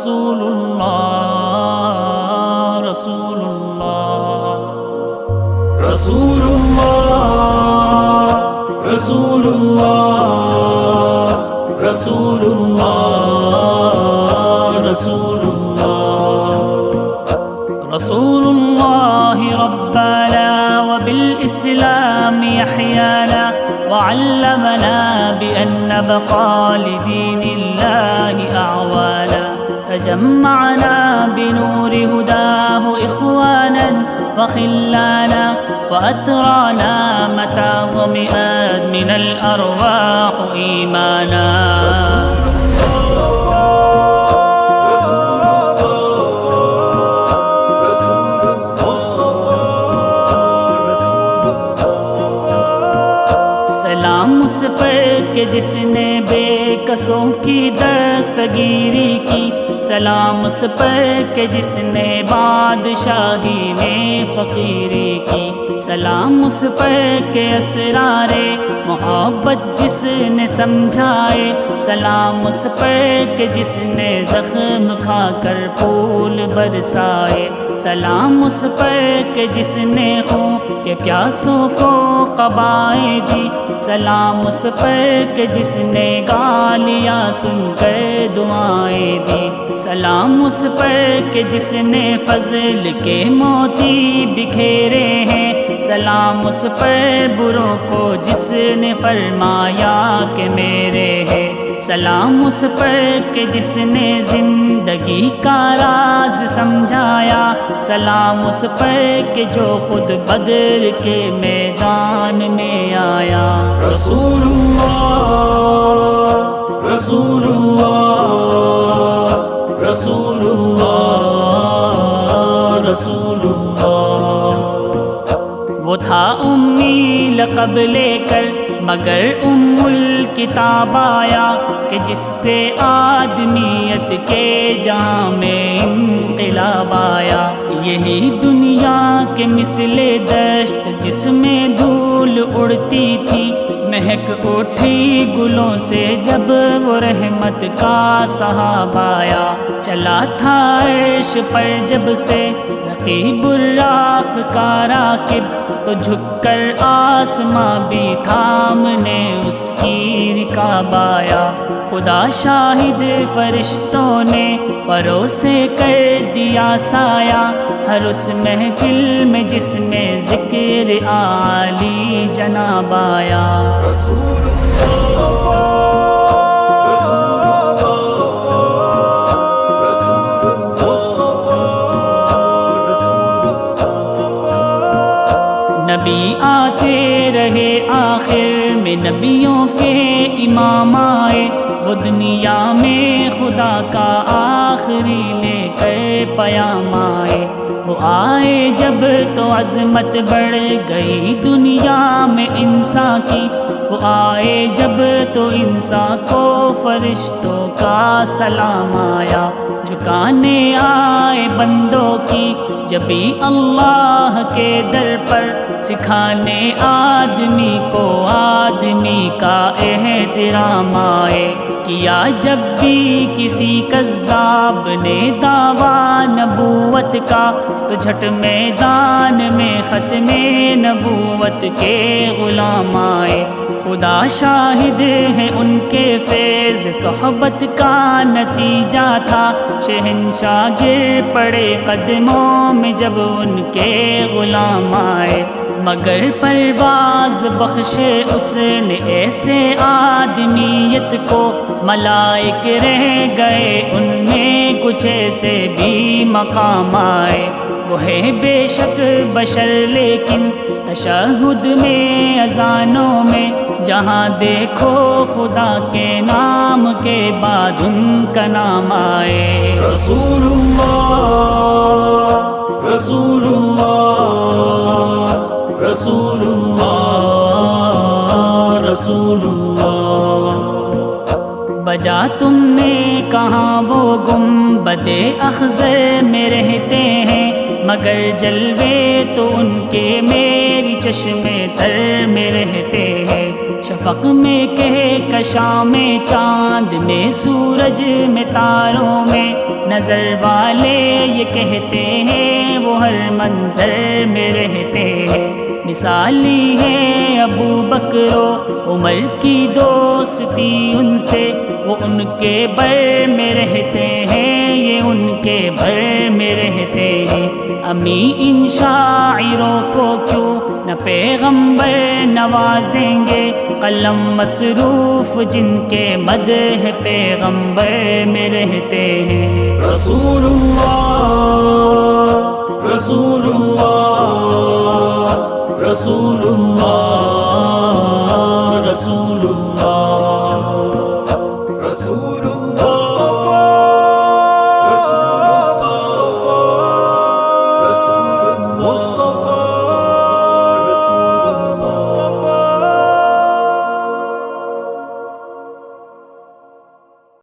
رسول اللہ رسول اللہ رسول اللہ رسول اللہ رسول اللہ رسول اللہ رسول اللہ ربنا وبالإسلام يحيانا وعلمنا بأن نبقى لدين الله أعوانا تجمعنا بنور هداه إخوانا وخلانا وأترانا متى ظمئت من الأرواح إيمانا سلام اس پر کہ جس نے بے کسوں کی دستگیری کی، سلام اس پر کہ جس نے بادشاہی میں فقیری کی، سلام اس پر کہ اسرار محبت جس نے سمجھائے، سلام اس پر کہ جس نے زخم کھا کر پھول برسائے، سلام اس پر کہ جس نے خون کے پیاسوں کو قبائیں دی، سلام اس پر کہ جس نے گالیاں سن کر دعائیں دی، سلام اس پر کہ جس نے فضل کے موتی بکھیرے ہیں، سلام اس پر بروں کو جس نے فرمایا کہ میرے ہے، سلام اس پر کہ جس نے زندگی کا راز سمجھایا، سلام اس پر کہ جو خود بدر کے میدان میں آیا۔ رسول اللہ رسول اللہ رسول اللہ رسول اللہ وہ تھا امی لقب لے کر مگر الکتاب آیا، کہ جس سے آدمیت کے جہاں میں انقلاب آیا، یہی دنیا کے مثل دشت جس میں دھول اڑتی تھی، مہک اٹھی گلوں سے جب وہ رحمت کا صحاب آیا، چلا تھا عرش پر جب سے رقیب الراق کا راکب، تو جھک کر آسماں بھی تھامنے اس کی رکاب آیا، خدا شاہد فرشتوں نے پروں سے کر دیا سایہ، ہر اس محفل میں جس میں ذکر عالی جناب آیا۔ نبی آتے رہے آخر میں نبیوں کے امام آئے، وہ دنیا میں خدا کا آخری لے کر پیام آئے، وہ آئے جب تو عظمت بڑھ گئی دنیا میں انسان کی، وہ آئے جب تو انسان کو فرشتوں کا سلام آیا، جھکانے آئے بندوں کی جبھی اللہ کے در پر، سکھانے آدمی کو آدمی کا احترام آئے، کیا جب بھی کسی کذاب نے دعویٰ نبوت کا، تو جھٹ میدان میں ختم نبوت کے غلام آئے، خدا شاہد ہے ان کے فیض صحبت کا نتیجہ تھا، شہنشاہ گر پڑے قدموں میں جب ان کے غلام آئے، مگر پرواز بخشے اس نے ایسے آدمیت کو، ملائک رہ گئے ان میں کچھ ایسے بھی مقام آئے، وہ ہے بے شک بشر لیکن تشہد میں اذانوں میں، جہاں دیکھو خدا کے نام کے بعد ان کا نام آئے۔ رسول اللہ رسول اللہ رسول اللہ رسول اللہ بجا تم نے کہاں وہ گنبد اخضر میں رہتے ہیں، مگر جلوے تو ان کے میری چشمے تر میں رہتے ہیں، شفق میں کہہ کشاں میں چاند میں سورج میں تاروں میں، نہ نظر والے یہ کہتے ہیں وہ ہر منظر میں رہتے ہیں۔ مثالی ہے ابو بکر و عمر کی دوستی ان سے، وہ ان کے بر میں رہتے ہیں، یہ ان کے بر میں رہتے ہیں۔ امی ان شاعروں کو کیوں نہ پیغمبر نوازیں گے، قلم مصروف جن کے مدح پیغمبر میں رہتے ہیں۔ رسول اللہ رسول اللہ رسول اللہ رسول اللہ